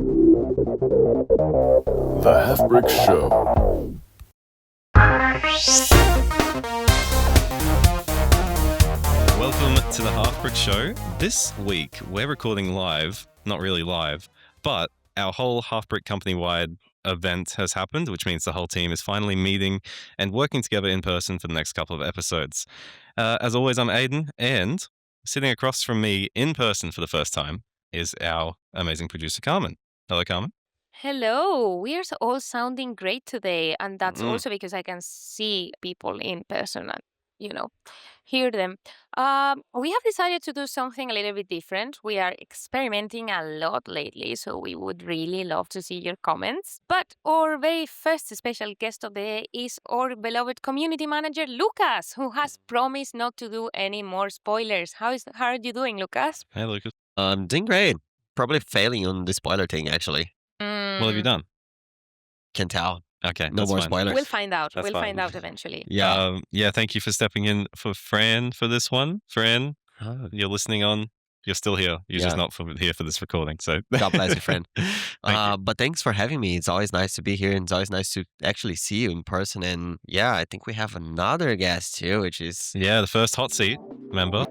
The Halfbrick Show. Welcome to the Halfbrick Show. This week, we're recording live, not really live, but our whole Halfbrick company-wide event has happened, which means the whole team is finally meeting and working together in person for the next couple of episodes. As always, I'm Aiden, and sitting across from me in person for the first time is our amazing producer, Carmen. Hello, Carmen. Hello, we are all sounding great today, and that's also because I can see people in person and, hear them. We have decided to do something a little bit different. We are experimenting a lot lately, so we would really love to see your comments. But our very first special guest of the day is our beloved community manager, Lucas, who has promised not to do any more spoilers. How are you doing, Lucas? Hey, Lucas. I'm doing great. Probably failing on the spoiler thing, actually. What have you done? Can tell. Okay, No more fine. spoilers. We'll find out. That's We'll fine. find out eventually. Yeah. Thank you for stepping in for Fran for this one. Fran, you're listening on. You're still here. You're just not here for this recording. So God bless you, friend. Thank you. But thanks for having me. It's always nice to be here, and it's always nice to actually see you in person. And yeah, I think we have another guest too, which is The first hot seat member.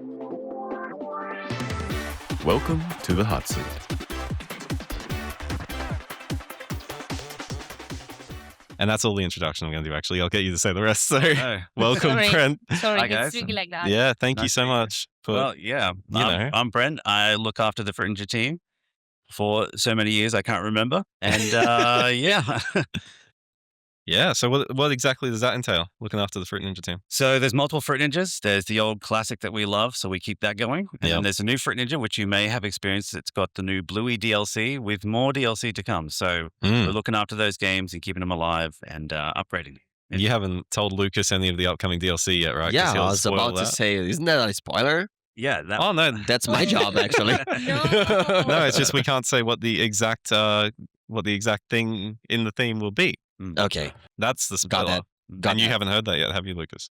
Welcome to the hot seat. And that's all the introduction I'm going to do, actually. I'll get you to say the rest. So, welcome, Sorry. Brent. Sorry, Hi, it's guys. tricky like that. Yeah, thank you Nice so to meet you. much. For, Well, yeah, know. I'm Brent. I look after the Fringe team for so many years I can't remember. And yeah, so what exactly does that entail, looking after the Fruit Ninja team? So there's multiple Fruit Ninjas. There's the old classic that we love, so we keep that going. And Yep. then there's a new Fruit Ninja, which you may have experienced. It's got the new Bluey DLC with more DLC to come. So we're looking after those games and keeping them alive and upgrading. You haven't told Lucas any of the upcoming DLC yet, right? 'Cause yeah. I he'll was spoil about to that. say, isn't that a spoiler? Yeah. That, Oh, no. That's my job, actually. No, it's just we can't say what the exact thing in the theme will be. Okay. That's the spoiler. Got that. And you haven't heard that yet, have you, Lucas?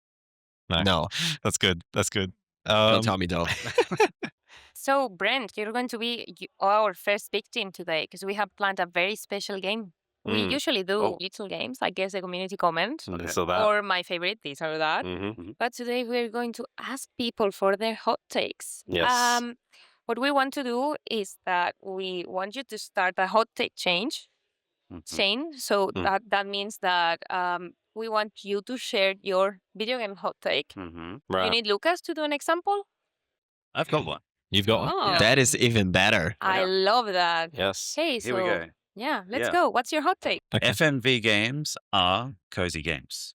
No. That's good. That's good. Don't tell me though. So, Brent, you're going to be our first victim today because we have planned a very special game. We usually do little games, I guess the community comment, So that. or my favorite, this or that. Mhm. But today we're going to ask people for their hot takes. Yes. What we want to do is that we want you to start a hot take chain. So that means that we want you to share your video game hot take. You Right. need Lucas to do an example? I've got one. You've got one? Oh, That is even better. I love that. Yes. Okay, Here so we go. yeah, let's Yeah. go. What's your hot take? Okay. FMV games are cozy games.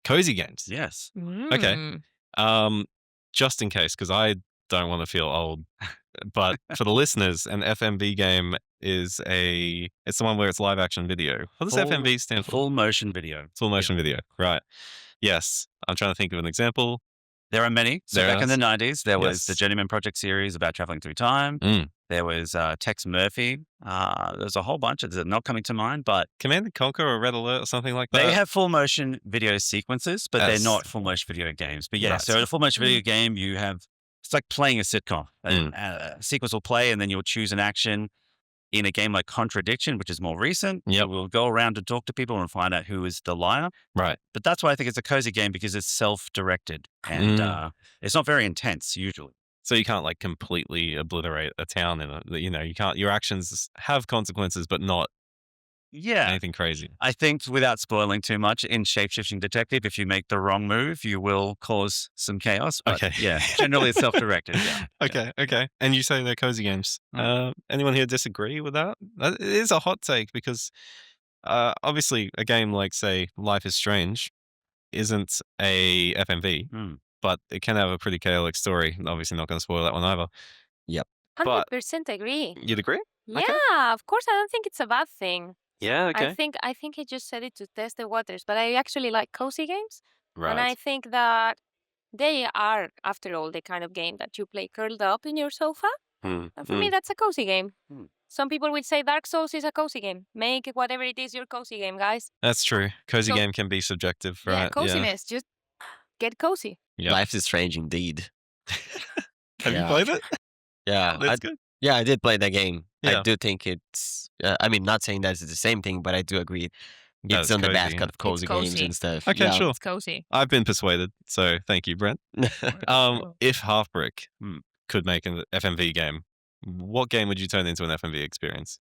Cozy games. Yes. Mm. Just in case, because I don't want to feel old, but for the listeners, an FMV game is it's the one where it's live action video. What does Full- FMV stand for? Full motion video. Full motion video. Right. Yes. I'm trying to think of an example. There are many. So There back in the is. 90s, there was Yes. the Journeyman Project series about traveling through time. There was Tex Murphy. There's a whole bunch of them not coming to mind, but Command and Conquer or Red Alert or something like that. they have full motion video sequences, but Yes. they're not full motion video games. But yeah, Right. so in a full motion video game, it's like playing a sitcom. Mm. A sequence will play and then you'll choose an action. In a game like Contradiction, which is more recent, Yep. we'll go around and talk to people and find out who is the liar. Right. But that's why I think it's a cozy game because it's self-directed and it's not very intense usually. So you can't like completely obliterate a town in it. You can't. Your actions have consequences, but not Yeah. anything crazy. I think without spoiling too much, in Shapeshifting Detective, if you make the wrong move, you will cause some chaos. But Okay. yeah, generally it's self-directed. Yeah. Okay. And you say they're cozy games. Anyone here disagree with that? It is a hot take because obviously a game like, say, Life is Strange isn't a FMV, but it can have a pretty chaotic story. Obviously not going to spoil that one either. 100% agree. You'd agree? Yeah, of course. I don't think it's a bad thing. Yeah, I think he just said it to test the waters, but I actually like cozy games. Right. And I think that they are, after all, the kind of game that you play curled up in your sofa. And for me, that's a cozy game. Some people will say Dark Souls is a cozy game. Make whatever it is your cozy game, guys. That's true. Cozy So- game can be subjective, right? Yeah, coziness. Just get cozy. Yep. Life is strange indeed. Have you Yeah. played it? Yeah. That's good. I did play that game. Yeah. I do think it's. I mean, not saying that it's the same thing, but I do agree. That It's it's on the cozy. basket of cozy games cozy. and stuff. Okay, Yeah. sure. It's cozy. I've been persuaded, so thank you, Brent. If Halfbrick could make an FMV game, what game would you turn into an FMV experience?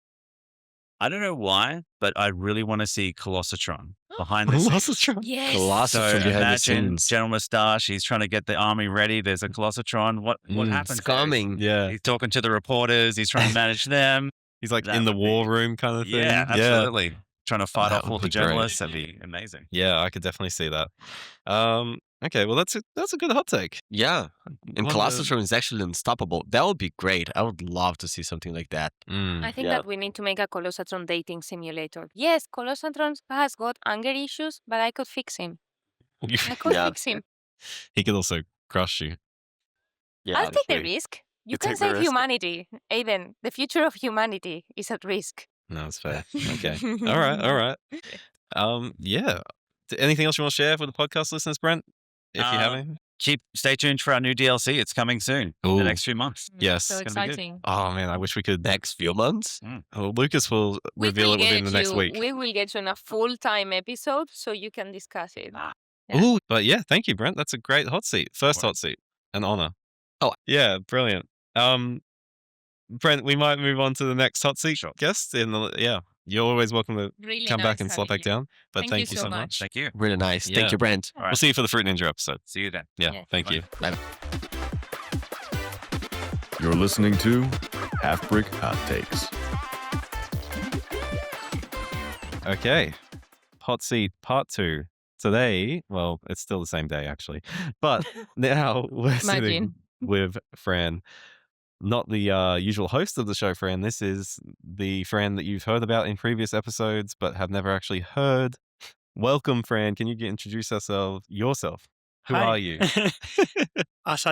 I don't know why, but I really want to see Colossatron behind the scenes. Colossatron? Yes. So Colossatron behind the imagine scenes. General Moustache. He's trying to get the army ready. There's a Colossatron. What happens? It's there? coming. Yeah. He's talking to the reporters. He's trying to manage them. He's like That in the would war be- room kind of thing. Yeah, absolutely. Trying to fight that off would all the be great. journalists. That'd be amazing. Yeah, I could definitely see that. Okay, well that's a good hot take. Yeah. And One of the- Colossatron is actually unstoppable. That would be great. I would love to see something like that. Mm. I think Yeah. that we need to make a Colossatron dating simulator. Yes, Colossatron has got anger issues, but I could fix him. I could Yeah. fix him. He could also crush you. Yeah. I'll take the honestly. risk. You You can take the save risk? humanity. Aiden, the future of humanity is at risk. No, that's fair. Okay. All right. Yeah. Anything else you want to share with the podcast listeners, Brent? If you have any? Stay tuned for our new DLC. It's coming soon. In Ooh. the next few months. Yes. So It's gonna be good. exciting. Oh man, I wish we could. Next few months? Well, Lucas will We reveal will it within get the next you- week. We will get you in a full-time episode so you can discuss it. Yeah. Ooh, but yeah, thank you, Brent. That's a great hot seat. First hot seat. An honor. Oh. Yeah, brilliant. Brent, we might move on to the next hot seat Sure. guest. You're always welcome to Really come nice back and slot having back you. down. But Thank thank you you so so much. much. Thank you. Really nice. Yeah. Thank you, Brent. All right. We'll see you for the Fruit Ninja episode. See you then. Yeah, Yes. thank Bye. you. Bye. You're listening to Halfbrick Hot Takes. Okay. Hot seat part 2. Today, well, it's still the same day actually, but now we're sitting Imagine. with Fran. Not the usual host of the show, Fran. This is the Fran that you've heard about in previous episodes, but have never actually heard. Welcome, Fran. Can you introduce yourself? Who Hi. are you? As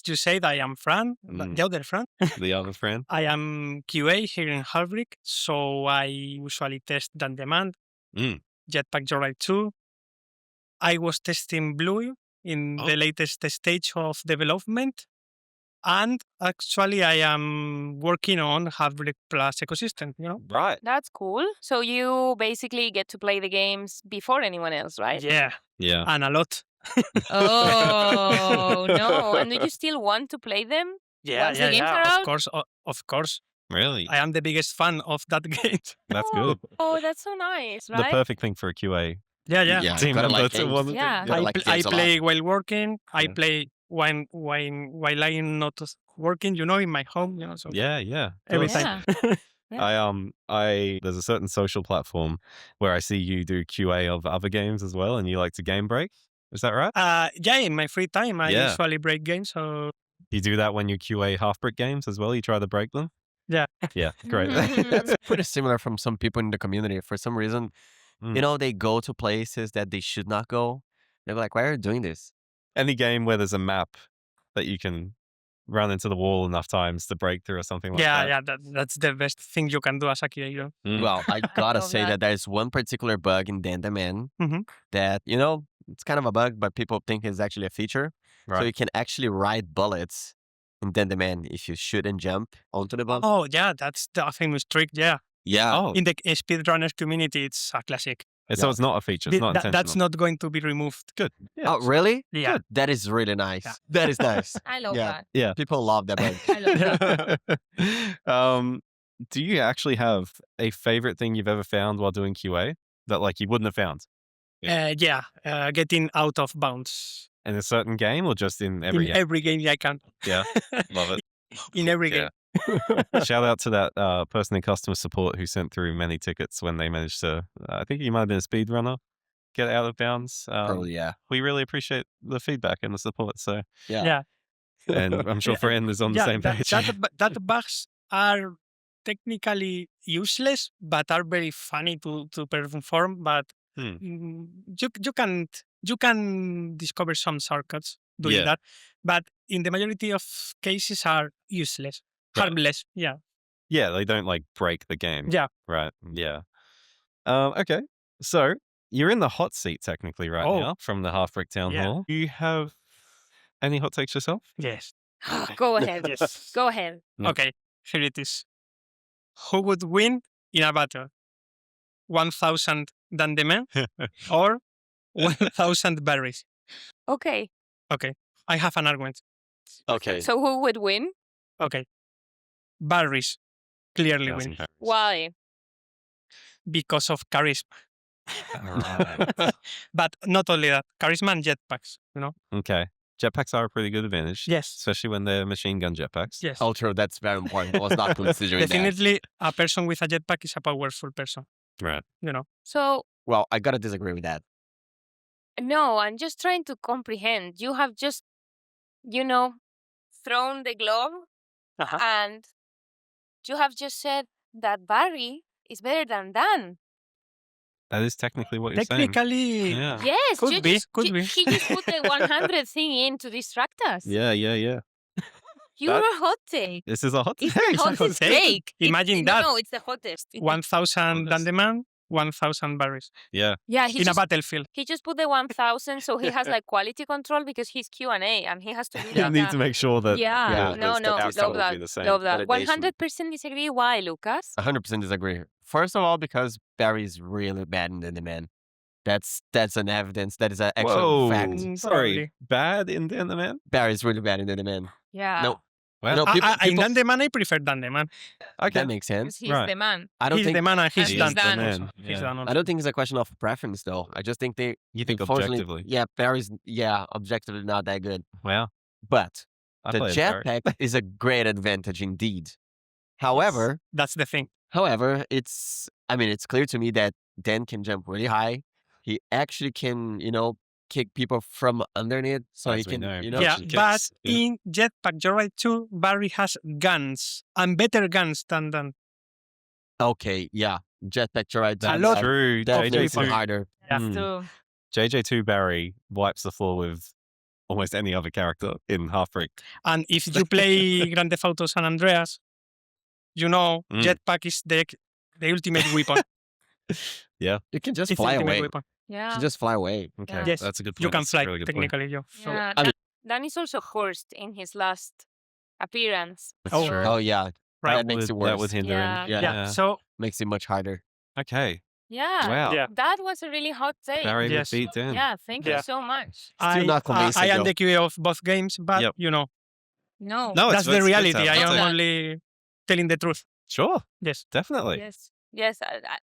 you said, I am Fran, Mm. the other Fran. The other Fran? I am QA here in Halfbrick, so I usually test Dan Demand, Mm. Jetpack Joyride 2. I was testing Blue in Oh. the latest stage of development. And actually, I am working on Halfbrick Plus ecosystem, Right. That's cool. So you basically get to play the games before anyone else, right? Yeah, Yeah. and a lot. Oh, no. And do you still want to play them? Yeah, Once the games are Of out? course, of course. Really? I am the biggest fan of that game. That's oh, good. Oh, that's so nice, The right? perfect thing for a QA Yeah. team gotta member like to games. want to Yeah. Gotta I, like I games a lot. play while working. I Yeah. play while I'm not working, in my home, so Yeah. every Cool. time. Yeah. I there's a certain social platform where I see you do QA of other games as well, and you like to game break. Is that right? Yeah, in my free time, I Yeah. usually break games. So You do that when you QA Halfbrick games as well. You try to break them. Yeah. Yeah. Great. That's pretty similar from some people in the community. For some reason, Mm. they go to places that they should not go. They're like, why are you doing this? Any game where there's a map that you can run into the wall enough times to break through or something like that. that's the best thing you can do as a kid. Mm. Well, I gotta Love say that. that there's one particular bug in Dandaman Mhm. that, it's kind of a bug, but people think it's actually a feature. So Right. you can actually ride bullets in Dandaman if you shoot and jump onto the bullet. Oh, yeah, that's the famous trick. Yeah, Yeah. Oh, in the speedrunners community, it's a classic. so it's not a feature. It's not intentional. That's not going to be removed. good. Yeah. Oh, really? Yeah. That is really nice. Yeah. That is nice. I love Yeah. that. People love that bug. I love that. Do you actually have a favorite thing you've ever found while doing QA that you wouldn't have found Getting out of bounds in a certain game or just in every in game? every game I can. Yeah. Love it. In every Yeah. game. Shout out to that person in customer support who sent through many tickets when they managed to, I think you might have been a speedrunner, get out of bounds. Probably, yeah. We really appreciate the feedback and the support. So, Yeah. and I'm sure Fran is on the same page. That bugs are technically useless, but are very funny to perform. But Hmm. you can discover some shortcuts doing Yeah. that. But in the majority of cases are useless, Right. harmless. Yeah. Yeah, they don't break the game. Yeah. Right. Yeah. Okay. So you're in the hot seat technically right Oh. now from the Halfbrick Town Yeah. Hall. Do you have any hot takes yourself? Yes. Go ahead. Yes. Go ahead. Mm. Okay. Here it is. who would win in a battle? 1,000 Dandemen or 1,000 berries? Okay. Okay, I have an argument. Okay. So who would win? Okay, berries clearly win Why? because of charisma. All right. But not only that, charisma and jetpacks, Okay. Jetpacks are a pretty good advantage. Yes. Especially when they're machine gun jetpacks. Yes. Oh, true. That's very important. I was not considering that. Definitely, a person with a jetpack is a powerful person. Right. So, Well, I gotta disagree with that. no, I'm just trying to comprehend. You have just, thrown the glove Uh-huh. and you have just said that Barry is better than Dan. That is technically what you're saying. Technically, Yeah. Yes, Could you be, just, could he, be. he just put the 100 thing in to distract us. Yeah. You're That- a hot take. This is a hot It's take. the It's a hot hottest take. take. Imagine no, that. No, it's the hottest. 1,000 Dandeman, 1,000 berries Yeah. Yeah, he in a just, battlefield. he just put the 1,000 so he has like quality control because he's Q&A and he has to do You like need that. to make sure that Yeah, the no, statistics love will that. be the same. Love that. Validation. 100% disagree. Why, Lucas? 100% disagree. First of all, because Barry's really bad in the man. That's an evidence. That is an actual Whoa. fact. Sorry. Probably. Bad in the man? Barry's really bad in the man. Yeah. No. Well, No, In Dandeman, I prefer Dandeman. okay. That makes Because sense. he's Right. the man. I don't He's think the man and he's And done. he's done. Man. He's Yeah. done. I don't think it's a question of preference though. I just think You think unfortunately, objectively? yeah, Barry's objectively not that good. Well, But I the play as Barry. jetpack is a great advantage indeed. However, That's the thing. it's clear to me that Dan can jump really high. He actually can, kick people from underneath. So As he we can, know. Yeah, Kicks, but yeah. in jetpack, you're right too. Barry has guns and better guns than Dan. Okay, yeah. Jetpack, you're right. That's lot true. That makes it JJ2, harder. Yeah. Hmm. So, JJ2 Barry wipes the floor with almost any other character in Halfbrick. And if you play Grand Theft Auto San Andreas, Mm. jetpack is the ultimate weapon. You can just It's the fly ultimate away. weapon. You yeah. can just fly away. Okay, Yeah. Yes, that's a good point. You can That's a fly really good point. technically, yeah. So, Yeah, I mean- Dan is also cursed in his last appearance. That's Oh. true. Oh yeah, right. that makes it worse. That would hinder Yeah. him. Yeah. yeah. So Makes it much harder. Okay. Yeah. Wow. Yeah. That was a really hot take. Barry would Yes. beat Dan. Yeah, thank Yeah. you so much. Still not convincing, I am though. the QA of both games, but Yep. No. No, that's the good to reality. have I that am take. only telling the truth. Sure. Yes. Definitely. Yes.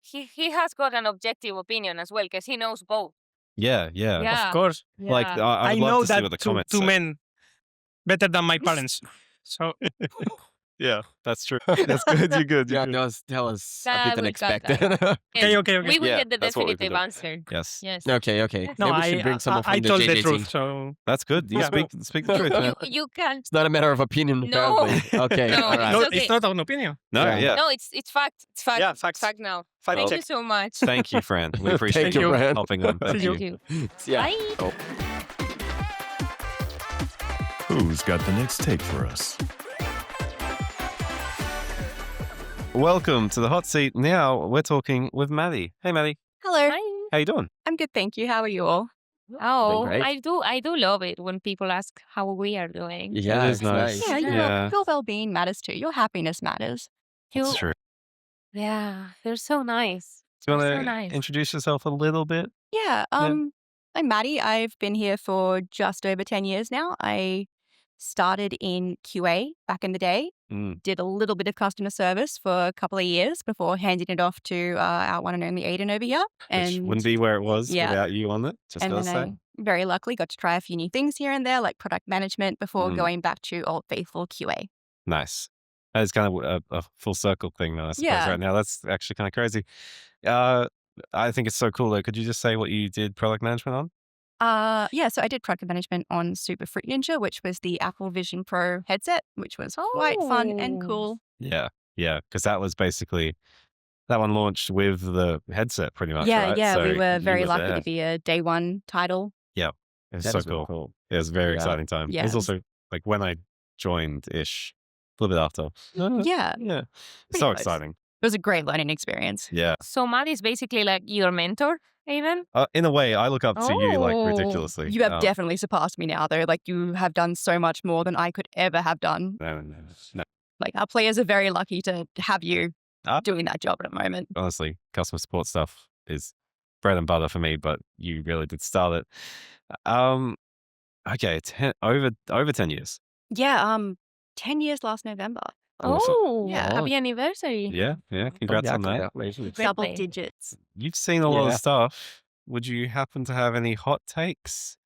He has got an objective opinion as well because he knows both. Yeah. Yeah. Of course. Like, Yeah. I would know love to see that what the two comments say. men better than my parents. So Yeah, that's true. That's good. You're good. Yeah, You're good. that was a That bit we got unexpected. okay. We will Yeah, get the that's what we've been definitive doing. answer. Yes. Yes. okay. no, Maybe we should bring someone I from the told JJ the team. truth. So That's good. You Yeah. speak the truth, man. You can. It's not a matter of opinion, No. apparently. Okay, No, all right. no, It's okay. it's not an opinion. No, Yeah. yeah. No, it's fact. It's fact. Yeah, It's facts. fact now. Fact Thank check. you so much. Thank you, Fran. We appreciate Thank you, you Fran. hopping on. Thank Thank you. you. Yeah. Bye. Cool. Who's got the next take for us? Welcome to the hot seat. Now we're talking with Maddie. Hey, Maddie. Hello. Bye. How you doing? I'm good, thank you. How are you all? Oh, great. I do love it when people ask how we are doing. Yeah, It is it's nice. Yeah, Yeah. your well-being matters too. Your happiness matters. You- That's true. Yeah, they're so nice. Do you want So to nice. introduce yourself a little bit? Yeah. I'm Maddie. I've been here for just over 10 years now. I started in QA back in the day. Did a little bit of customer service for a couple of years before handing it off to our one and only Aiden over here. Which wouldn't be where it was Yeah. without you on it. Just and gotta then say. I very luckily got to try a few new things here and there, like product management, before Mm. going back to old faithful QA. Nice. That is kind of a full circle thing, though, I suppose, Yeah. right now. That's actually kind of crazy. I think it's so cool, though. Could you just say what you did product management on? Yeah, so I did product management on Super Fruit Ninja, which was the Apple Vision Pro headset, which was quite fun and Oh. cool. Yeah. Because that was basically, that one launched with the headset pretty much, Yeah, right? yeah, So we were you very lucky there. to be a day one title. It was That so is really cool. It was a very Yeah. exciting time. Yeah, It was it was- also like when I joined-ish, a little bit after. Yeah, Yeah. Pretty So close. exciting. it was a great learning experience. Yeah. So Matt is basically like your mentor, Aiden. In a way, I look up to you like Oh. ridiculously. You have definitely surpassed me now, though. Like, you have done so much more than I could ever have done. No. Like, our players are very lucky to have you doing that job at the moment. Honestly, customer support stuff is bread and butter for me, but you really did start it. Okay, over 10 years. Yeah, 10 years last November. Awesome. Oh, Yeah. happy anniversary. Yeah, congrats on that. Congratulations. Double Birthday. digits. You've seen a lot Yeah. of stuff. Would you happen to have any hot takes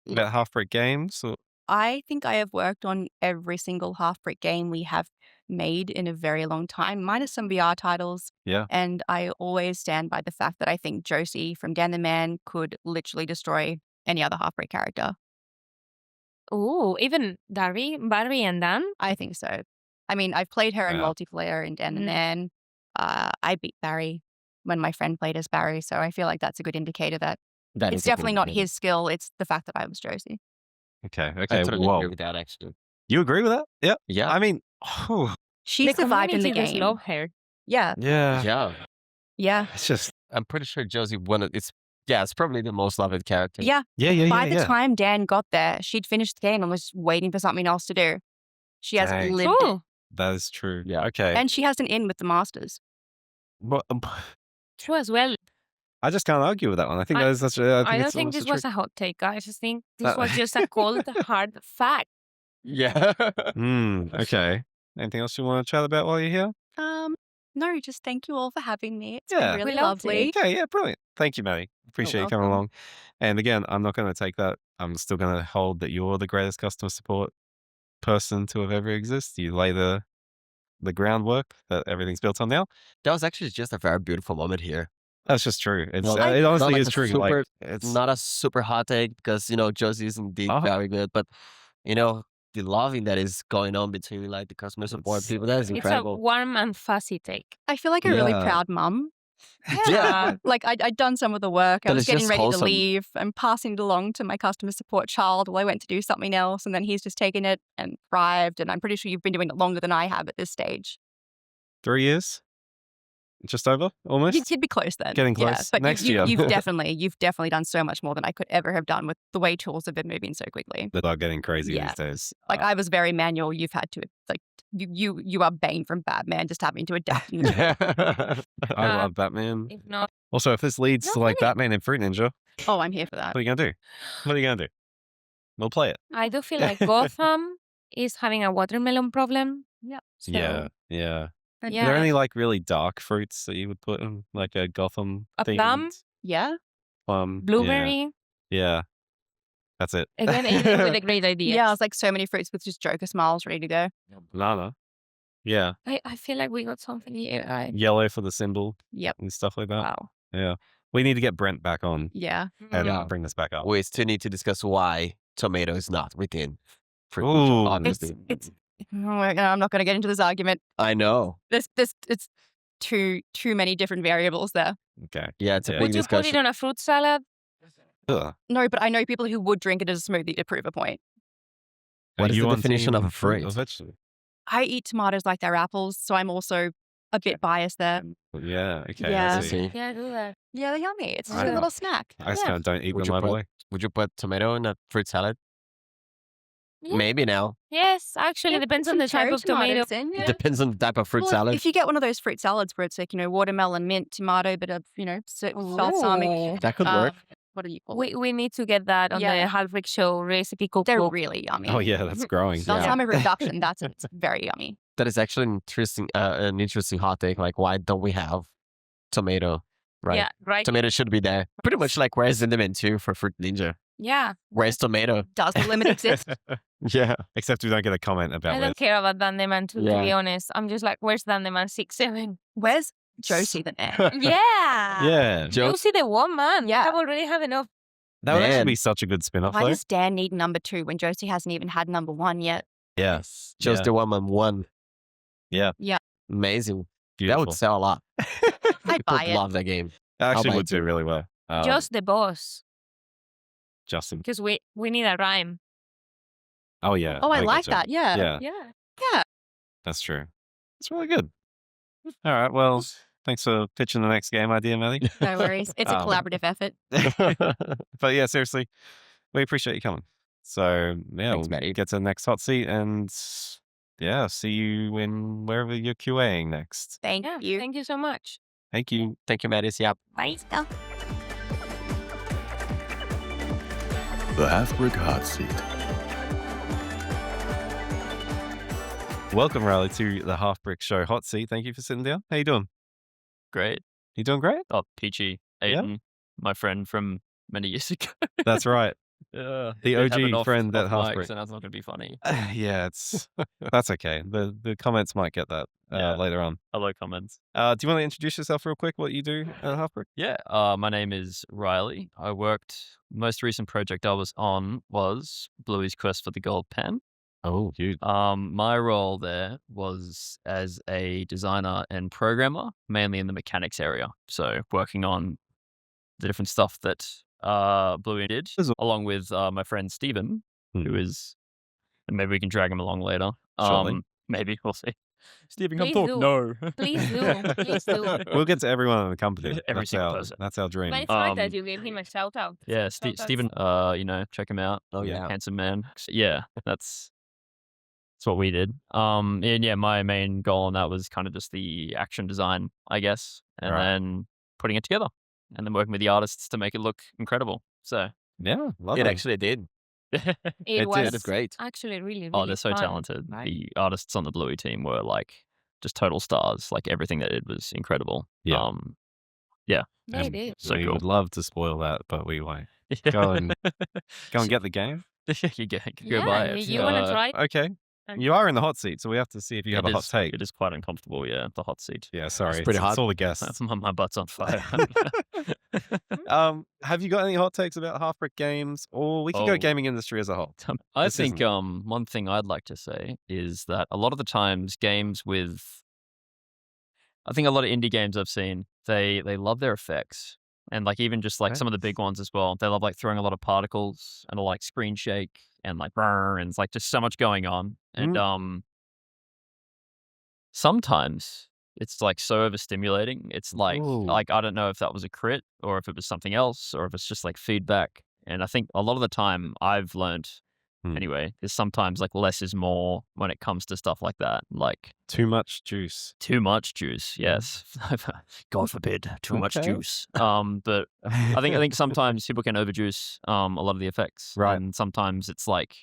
about Halfbrick games? Or I think I have worked on every single Halfbrick game we have made in a very long time, minus some VR titles. Yeah. And I always stand by the fact that I think Josie from Dan the Man could literally destroy any other Halfbrick character. Oh, even Barry and Dan. I think so. I mean, I've played her in Wow. multiplayer in Dan the Mhm. Man. I beat Barry when my friend played as Barry, so I feel like that's a good indicator that That it's is a good definitely not indicator. his skill. It's the fact that I was Josie. Okay. I totally Whoa. agree with that, actually. You agree with that? Yeah. Yeah. I mean, She The survived in the community does game. love her. Yeah, yeah. yeah, It's just I'm pretty sure Josie it's probably the most loved character. yeah. yeah. By the time Dan got there, she'd finished the game and was waiting for something else to do. She has Dang. lived it. Oh, That is true. Yeah. Okay. And she has an in with the Masters. But, true as well. I just can't argue with that one. I think I- that is such a. I don't it's think almost this a was trick. a hot take, guys. I just think this That- was just a cold, hard fact. Yeah. Okay. Anything else you want to chat about while you're here? No, just thank you all for having me. It's Yeah. been really We loved lovely. Okay, yeah, brilliant. Thank you, Maddie. Appreciate you coming welcome. along. And again, I'm not going to take that. I'm still going to hold that you're the greatest customer support person to have ever existed. You lay the groundwork that everything's built on now. That was actually just a very beautiful moment here. That's just true. It's No, it not honestly like is a true. super- it's Not a super hot take because, Josie is indeed Uh-huh. very good, but, the loving that is going on between like the customer support It's- people, that is It's a incredible. warm and fuzzy take. I feel like a really Yeah. proud mum. Yeah. Like I'd done some of the work. I But was it's getting just ready wholesome. to leave. I'm passing it along to my customer support child while I went to do something else. And then he's just taken it and thrived. And I'm pretty sure you've been doing it longer than I have at this stage. 3 years, just over, almost. You'd be close then. Getting Yeah, close. but Next year. You've definitely done so much more than I could ever have done with the way tools have been moving so quickly. That are getting crazy Yeah. these days. Like I was very manual. You've had to like you are Bane from Batman, just having to adapt. And I love Batman. If not, Also, if this leads No, to like really. Batman and Fruit Ninja, oh, I'm here for that. what are you gonna do? What are you gonna do? We'll play it. I do feel like Gotham is having a watermelon problem. Yeah. So, Yeah. Yeah. Are there any like really dark fruits that you would put in like a Gotham A themed plum? Yeah. plum? Blueberry. Yeah. That's it. Again, Adrian with a great idea. Yeah, it's like so many fruits with just Joker smiles ready to go. Banana. Yeah. I feel like we got something here. Yellow for the symbol Yep. and stuff like that. Wow. Yeah. We need to get Brent back on Yeah. and Yeah. bring this back up. We still need to discuss why tomato is not within fruit, Ooh. obviously. It's I'm not going to get into this argument. I know. It's too many different variables there. Okay. Yeah, it's a Yeah. big Would you put it discussion. on a fruit salad? Ugh. No, but I know people who would drink it as a smoothie to prove a point. What is You the on definition of team a fruit? or vegetable? I eat tomatoes like they're apples, so I'm also a bit biased there. Yeah. Okay. Yeah. I see. See, Yeah, do that. Yeah, they're yummy. It's just I- a little snack. I just Yeah. kind of don't eat Would them you right put- away. would you put tomato in a fruit salad? Yeah. Maybe now. Yes, actually, depends on the type of tomato. It depends on the type of fruit Well, salad. if you get one of those fruit salads where it's like, watermelon, mint, tomato, bit of, balsamic. Ooh. That could work. What do you call it? We need to get that on Yeah. the Halfbrick Show recipe They're cookbook. really yummy. Oh yeah, that's growing. Yeah. Balsamic reduction, it's very yummy. That is actually an interesting hot take. Like, why don't we have tomato? Right. Yeah, right. Tomato should be there. Pretty much like where's the limit too for Fruit Ninja? Yeah, Where's tomato? Does the limit exist? Yeah. Except we don't get a comment I about don't it. care about Dandeman to Yeah. be honest. I'm just like, where's Dandeman 6-7? Where's Josie the man? Yeah. Yeah. Josie the woman. Yeah. I already have enough. That would Man. actually be such a good spin-off Why though. does Dan need number 2 when Josie hasn't even had number 1 yet? Yes. Just yeah. the woman won. Yeah. Yeah. Amazing. Beautiful. That would sell a lot. I'd buy Would it. love that game. That actually buy would it too. do really well. Just the boss. Justin. Because we need a rhyme. Oh yeah. Oh, I like gotcha. that. Yeah. Yeah, Yeah. Yeah. that's true. It's really good. All right. Well, thanks for pitching the next game idea, Maddie. No worries. It's a Um, collaborative effort. But yeah, seriously, we appreciate you coming. So yeah, Thanks, we'll Maddie. get to the next hot seat and yeah, see you in wherever you're QAing next. Thank Yeah, you. thank you so much. Thank you. Thank you, Mattis. Yeah. Bye. The Halfbrick Hot Seat. Welcome, Riley, to the Halfbrick Show hot seat. Thank you for sitting down. How you doing? Great. You doing great? Oh, Peachy, Yeah. Aiden, my friend from many years ago. That's right. Yeah, The OG friend at off mic, Halfbrick. so that's not going to be funny. Yeah, that's okay. The comments might get that Yeah. later on. Hello, comments. Do you want to introduce yourself real quick? What you do at Halfbrick? Yeah, my name is Riley. Most recent project I was on was Bluey's Quest for the Gold Pen. Oh, dude. My role there was as a designer and programmer, mainly in the mechanics area. So working on the different stuff that Bluey did, along with my friend Stephen, who is, and maybe we can drag him along later. Surely. Maybe we'll see. Stephen, come Please talk. do. No, Please do. Please do. We'll get to everyone in the company. Every single person. That's our dream. But it's nice that you gave him a shout out. Yeah, So that's- Stephen. Check him out. Oh, yeah. Handsome man. Yeah, that's what we did. And yeah, my main goal on that was kind of just the action design, I guess, and Right. then putting it together, and then working with the artists to make it look incredible. So Yeah, lovely. It actually did. It It was did. Great. actually really, really oh, they're so fun. talented. Right. The artists on the Bluey team were like just total stars. Like everything they did was incredible. Yeah. They And did. So we cool. would love to spoil that, but we won't. Go and get the game. you go Yeah, buy you, it. you want to try? Okay. And- You are in the hot seat, so we have to see if you have a hot take. It is quite uncomfortable. Yeah, the hot seat. Yeah, sorry. pretty hot. It's all the guests. My butt's on fire. Have you got any hot takes about Halfbrick games, or we can go Oh. gaming industry as a whole? I This think isn't- one thing I'd like to say is that a lot of the times games with, I think a lot of indie games I've seen, they love their effects, and like even just like some of the big ones as well. They love like throwing a lot of particles and like screen shake and like brr, and it's like just so much going on. And sometimes it's like so overstimulating. It's like Ooh. I don't know if that was a crit or if it was something else or if it's just like feedback. And I think a lot of the time I've learned anyway is sometimes like less is more when it comes to stuff like that. Like Too much juice. too much juice, yes. God forbid, too much Okay. juice. But I think sometimes people can overjuice a lot of the effects. Right. And sometimes it's like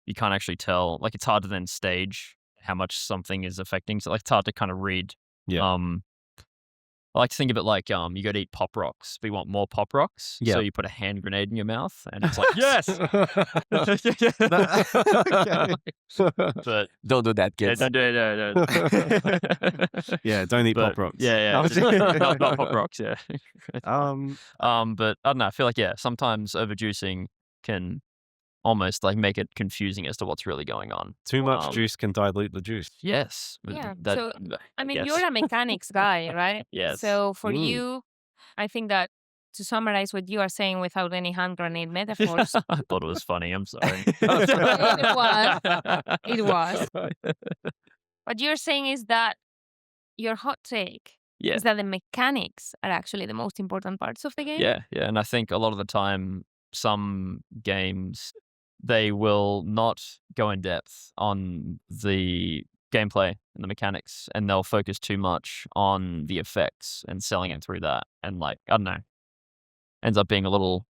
you can't actually tell. Like it's hard to then stage how much something is affecting. So like it's hard to kind of read. Yeah. I like to think of it like you go to eat Pop Rocks, but you want more Pop Rocks. Yeah. So you put a hand grenade in your mouth and it's like, yes! But Don't do that, yeah, kids. don't do it. Yeah, don't eat But- Pop Rocks. Yeah, just not Pop Rocks, yeah. But But I don't know. I feel like sometimes overjuicing can almost like make it confusing as to what's really going on. too much Um, juice can dilute the juice. Yes. Yeah, That, so, I mean, guess. you're a mechanics guy, right? Yes. So for Mm. you, I think that to summarize what you are saying without any hand grenade metaphors, I thought it was funny. I'm sorry. It was. what you're saying is that your hot take Yeah. is that the mechanics are actually the most important parts of the game. Yeah, yeah. And I think a lot of the time, some games, they will not go in depth on the gameplay and the mechanics, and they'll focus too much on the effects and selling it through that. And like, I don't know, ends up being a little,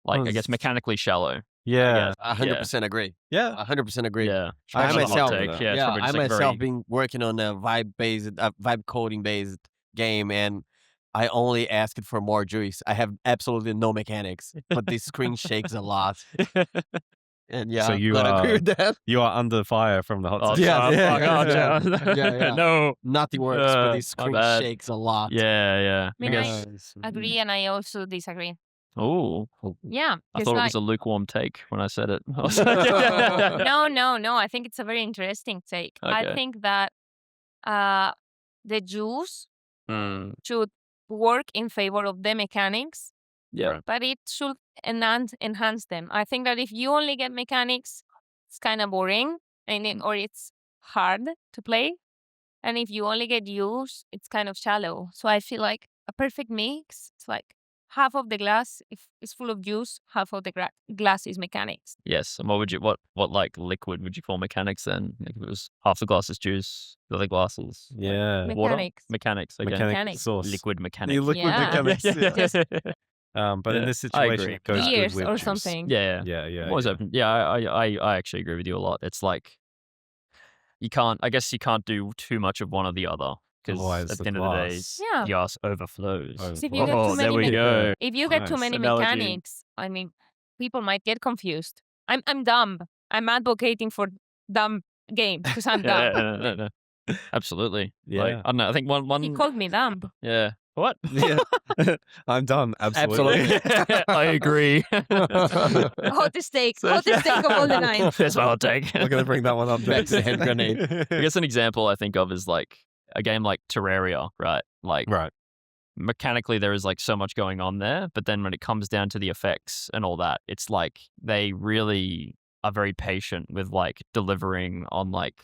like, I guess, mechanically shallow. Yeah. guess. 100% agree. Yeah. 100% agree. Yeah. I Probably not a hot myself- take. Yeah, it's Yeah, probably I just like myself very, been working on a vibe coding based game, and I only asked for more juice. I have absolutely no mechanics, but this screen shakes a lot. And yeah, So you I agree are- with that. You are under fire from the hot Oh, seat. Yeah, fuck, yeah, oh, yeah, yeah. No. Nothing works, but this my screen bad. shakes a lot. Yeah, yeah. I mean, I guess. agree, and I also disagree. Oh, Yeah, I 'cause thought it like- was a lukewarm take when I said it. no. I think it's a very interesting take. I Okay. think that the juice Mm, should work in favor of the mechanics, yeah. but it should enhance them. I think that if you only get mechanics, it's kind of boring, or it's hard to play. And if you only get use, it's kind of shallow. So I feel like a perfect mix, it's like half of the glass is full of juice, half of the glass is mechanics. Yes. And what like liquid would you call mechanics then? Like if it was half the glass is juice, the other glass is Yeah. water? Mechanics. Mechanics. Okay. Mechanics. sauce. Liquid The mechanics. liquid Yeah. mechanics. Yeah, But in this I situation, agree. it goes good Beers with or juice. something. Yeah. Yeah. I'm always open. Yeah, I actually agree with you a lot. It's like I guess you can't do too much of one or the other because Otherwise at the the end of the day, glass- Yeah. the glass overflows. Oh, If you get Oh, too there many we go. If you get too Nice. many Analogy. mechanics, I mean, people might get confused. I'm dumb. I'm advocating for dumb games because I'm dumb. No. Absolutely. Like, Yeah. I don't know. I think one. He called me dumb. Yeah. What? Yeah. I'm done. Absolutely. I agree. Hottest take. So- Hottest take of all the night. That's what I'll take. We're going to bring that one up Back next. to the hand grenade. I guess an example I think of is like a game like Terraria, right? Like Right. mechanically there is like so much going on there, but then when it comes down to the effects and all that, it's like they really are very patient with like delivering on like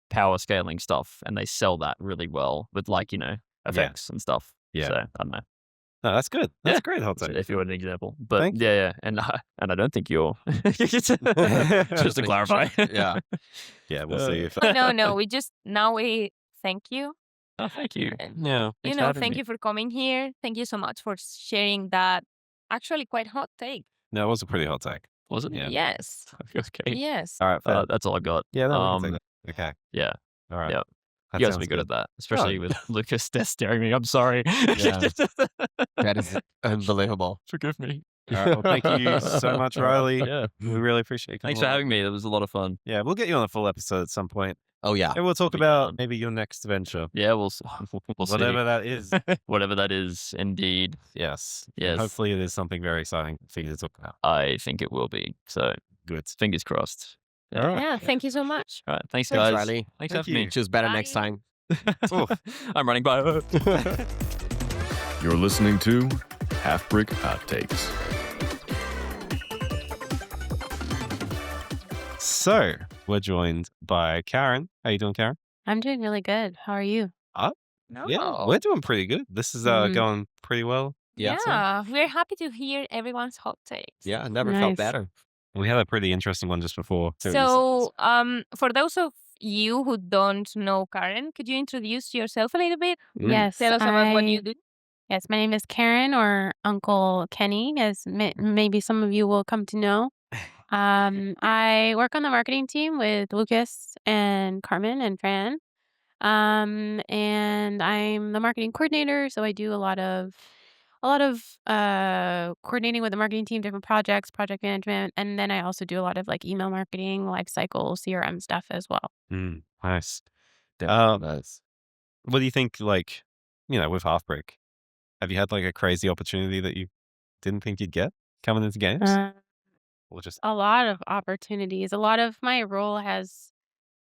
power scaling stuff, and they sell that really well with like, you know, effects and stuff. Yeah. So I don't know. No, that's good. That's Yeah. a great hot So take. if you want an example, but Thank you. yeah, and I don't think you're just to clarify. Yeah. Yeah, we'll see if. No. We thank you. Oh, thank you. Yeah. Thanks for having Thank me. you for coming here. Thank you so much for sharing that actually quite hot take. No, it was a pretty hot take. Was it? Yeah. Yes. Okay. Yes. All right. Fair. That's all I got. Yeah, no, we can take that. Okay. Yeah. All right. Yeah. That You guys sounds will be good at that, especially with Lucas there staring at me. I'm sorry. Yeah. That is unbelievable. Forgive me. All right. Well, thank you so much, Riley. Yeah. We really appreciate you. Thanks coming for on. having me. That was a lot of fun. Yeah, we'll get you on a full episode at some point. Oh, yeah. And we'll talk Be about fun. maybe your next venture. Yeah, we'll Whatever see. that is. Whatever that is, indeed. Yes. Yes. Hopefully it is something very exciting for you to talk about. I think it will be. So Good. fingers crossed. All right. Yeah. Thank you so much. All right. Thanks, Thanks, guys. Riley. Thanks Thank for having you. me. Choose better next Bye. time. I'm running by. You're listening to Halfbrick Hot Takes. So we're joined by Karen. How you doing, Karen? I'm doing really good. How are you? Yeah, we're doing pretty good. This is going pretty well. Yeah. We're happy to hear everyone's hot takes. Yeah, I never felt Nice. better. We had a pretty interesting one just before. So, for those of you who don't know Karen, could you introduce yourself a little bit? Yes. Tell us about what you I- do. Yes, my name is Karen, or Uncle Kenny, as maybe some of you will come to know. I work on the marketing team with Lucas and Carmen and Fran. And I'm the marketing coordinator, so I do a lot of coordinating with the marketing team, different projects, project management, and then I also do a lot of like email marketing, life cycle, CRM stuff as well. Nice. Nice. What do you think, like, with Halfbrick? Have you had like a crazy opportunity that you didn't think you'd get coming into games? Or just A lot of opportunities. A lot of my role has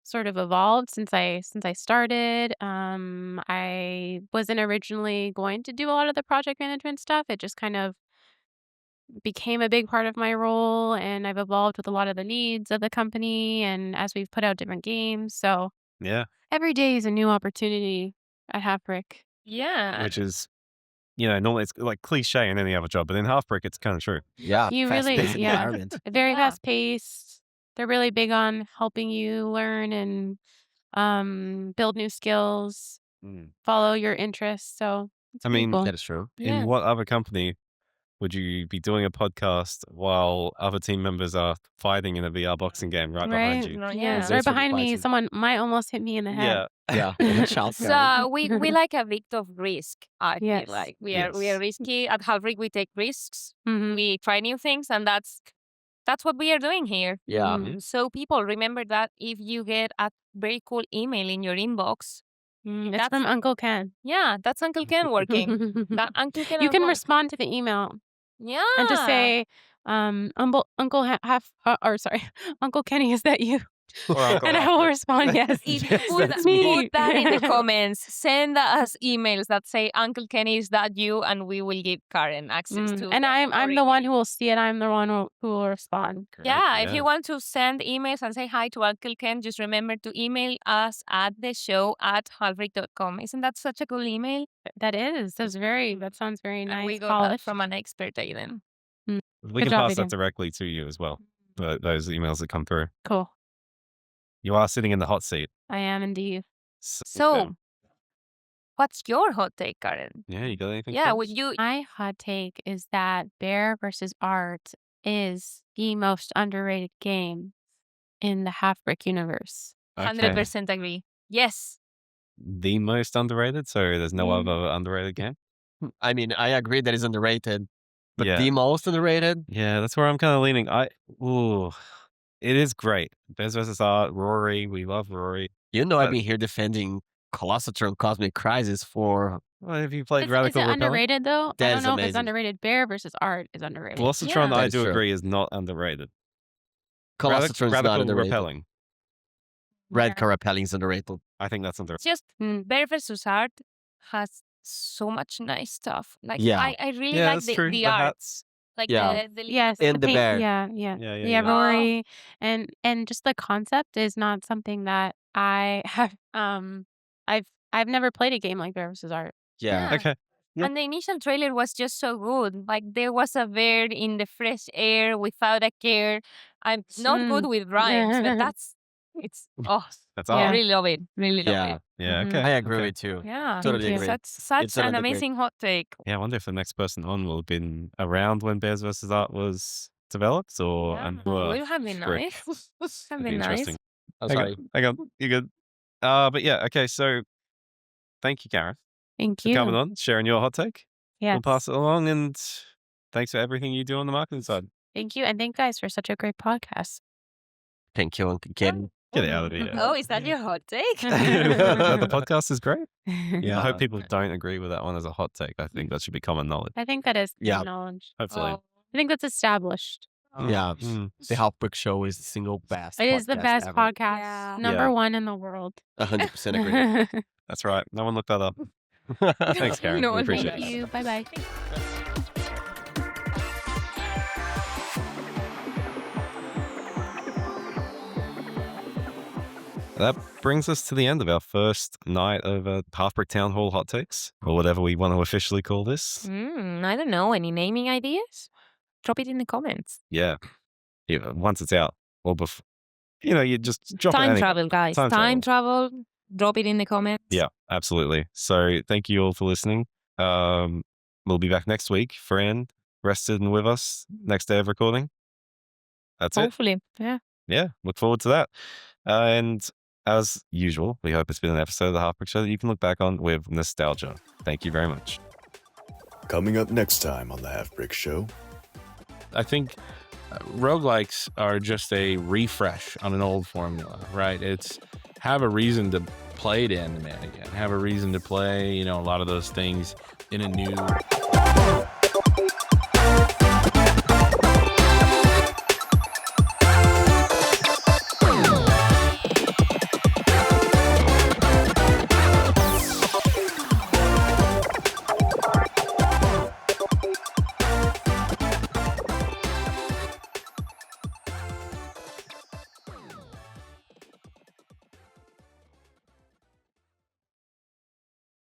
sort of evolved since I started. I wasn't originally going to do a lot of the project management stuff. It just kind of became a big part of my role, and I've evolved with a lot of the needs of the company and as we've put out different games. So yeah, every day is a new opportunity at Halfbrick. Yeah. which is normally it's like cliche in any other job, but in Halfbrick it's kind of true. Yeah. You really- fast-paced yeah. environment. Very Yeah. fast paced. They're really big on helping you learn and build new skills, follow your interests. So it's I pretty mean, cool. That is true. Yeah. In what other company would you be doing a podcast while other team members are fighting in a VR boxing game right behind you? No, Yeah, yeah. That's right what behind me, advising. someone might almost hit me in the head. Yeah. Yeah. Child's So we like a bit of risk. I Yes. feel like we are risky at Halfbrick. We take risks. Mhm. We try new things, and that's what we are doing here. Yeah. Mm. So people remember that if you get a very cool email in your inbox, It's That's- from Uncle Ken. yeah, that's Uncle Ken working. That Uncle Ken. You at can work. respond to the email Yeah. and just say, Uncle Uncle Kenny, is that you? Or Uncle And I will Halfbrick. respond yes. If Yes, you put, that's me. put that in the comments, send us emails that say, Uncle Kenny, is that you? And we will give Karen access to And the I'm the one who will see it. I'm the one who will respond. Yeah, if you want to send emails and say hi to Uncle Ken, just remember to email us at the show at halfbrick.com. Isn't that such a cool email? That sounds very And nice. we got that Polished. from an expert, Aiden. We Good can job, pass that Aiden. directly to you as well. Those emails that come through. Cool. You are sitting in the hot seat. I am indeed. So, what's your hot take, Karen? yeah, you got anything? Yeah, for would us? you? My hot take is that Bear versus Art is the most underrated game in the Halfbrick universe. 100% agree. Yes. The most underrated. So there's no Mm. other underrated game. I mean, I agree that it's underrated, but Yeah. the most underrated? Yeah, that's where I'm kind of leaning. It is great. Bears versus Art, Rory. We love Rory. You know, I've But- been here defending Colossatron Cosmic Crisis for Well, have you played Is Radical it Repelling? underrated though? That I don't is know if it's amazing. underrated. Bear versus Art is underrated. Colossatron, Yeah. I That is do true. agree, is not underrated. Colossatron's not Radical underrated. Repelling. Radical Repelling is underrated. I think that's underrated. It's just Mm. Bear versus Art has so much nice stuff. Like, Yeah. I really Yeah, like that's true. the The art. hats. Like Yeah. the Yes, And the paint- bear. Yeah, Yeah. Rory, and just the concept is not something that I have. I've never played a game like Bear versus Art. Yeah. Okay. Yeah. And the initial trailer was just so good. Like there was a bear in the fresh air without a care. I'm not good with rhymes, but it's That's I art. really love it. Really love Yeah. it. Yeah, Mhm. okay. I agree okay. with you. Yeah. Totally Thank you. agree. Such It's an totally great. amazing hot take. Yeah, I wonder if the next person on will have been around when Bears vs. Art was developed or Yeah. a newer Would have been script. nice. Have That'd been be nice. interesting. I'm Hang sorry. on, hang on. You good? But yeah, okay, so thank you, Karen, Thank for you. coming on, sharing your hot take. Yes. We'll pass it along, and thanks for everything you do on the marketing side. Thank you, and thank you guys for such a great podcast. Thank you, Uncle Ken. Get out of here. Oh, is that your hot take? The podcast is great. Yeah. I hope people don't agree with that one as a hot take. I think that should be common knowledge. I think that is Yeah. knowledge. Hopefully. Oh, I think that's established. Yeah. Mm. The Halfbrick Show is the single best. It is the podcast best ever. podcast, Yeah. number Yeah. one in the world. 100% agree. That's right. No one looked that up. Thanks, Karen. No we one appreciate Thank it. you. Bye bye. That brings us to the end of our first night of Halfbrick Town Hall Hot Takes, or whatever we want to officially call this. I don't know. Any naming ideas? Drop it in the comments. Yeah. Once it's out, or before, you just drop it. Time anyway. travel, guys. Time Time travel. Drop it in the comments. Yeah, absolutely. So thank you all for listening. We'll be back next week. Fran, rested and with us next day of recording. That's it. Hopefully. Yeah. Yeah, look forward to that. And as usual, we hope it's been an episode of the Halfbrick Show that you can look back on with nostalgia. Thank you very much. Coming up next time on the Halfbrick Show. I think roguelikes are just a refresh on an old formula, right? It's have a reason to play it in, man, again. Have a reason to play, a lot of those things in a new